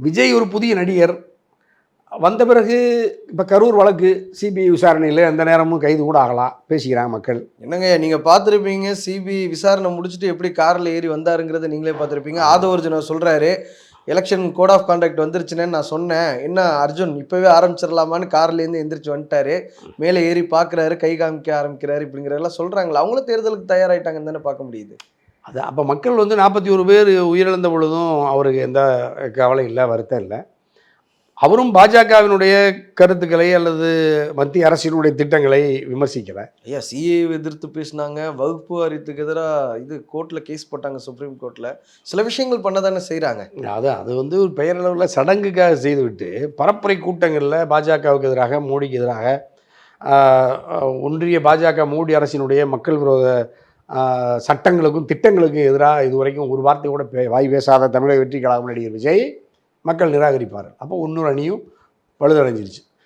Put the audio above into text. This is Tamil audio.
விஜய் ஒரு புதிய நடிகர் வந்த பிறகு இப்போ கரூர் வழக்கு சிபிஐ விசாரணையில் எந்த நேரமும் கைது கூட ஆகலாம் பேசிக்கிறாங்க மக்கள். என்னங்க நீங்கள் பார்த்துருப்பீங்க, சிபிஐ விசாரணை முடிச்சுட்டு எப்படி காரில் ஏறி வந்தாருங்கிறத நீங்களே பார்த்துருப்பீங்க. ஆதவர்ஜுனர் சொல்கிறாரு, எலெக்ஷன் கோட் ஆஃப் கான்டாக்ட் வந்துருச்சுன்னு நான் சொன்னேன், என்ன அர்ஜுன் இப்போவே ஆரம்பிச்சிடலாமான்னு கார்லேருந்து எந்திரிச்சு வந்துட்டாரு, மேலே ஏறி பார்க்குறாரு, கை காமிக்க ஆரம்பிக்கிறாரு இப்படிங்கிறதெல்லாம் சொல்கிறாங்களா? அவங்களும் தேர்தலுக்கு தயாராகிட்டாங்கன்னு தானே பார்க்க முடியுது. அது அப்போ மக்கள் 41 பேர் உயிரிழந்த பொழுதும் அவருக்கு எந்த கவலை இல்லை, வருத்தம் இல்லை. அவரும் பாஜகவினுடைய கருத்துக்களை அல்லது மத்திய அரசினுடைய திட்டங்களை விமர்சிக்கலை. ஐயா, சிஏ எதிர்த்து பேசினாங்க, வகுப்பு வாரியத்துக்கு எதிராக கோர்ட்டில் கேஸ் போட்டாங்க, சுப்ரீம் கோர்ட்டில். சில விஷயங்கள் பண்ண தானே செய்கிறாங்க. அது ஒரு பெயரளவில் சடங்குக்காக செய்துவிட்டு பரப்புரை கூட்டங்களில் பாஜகவுக்கு எதிராக, மோடிக்கு எதிராக, ஒன்றிய பாஜக மோடி அரசினுடைய மக்கள் விரோத சட்டங்களுக்கும் திட்டங்களுக்கும் எதிராக இதுவரைக்கும் ஒரு வார்த்தை கூட வாய் பேசாத தமிழக வெற்றி கழகம் நடிகர் விஜய் மக்கள் நிராகரிப்பார். அப்போ இன்னொரு அணியும் பழுதடைஞ்சிருச்சு.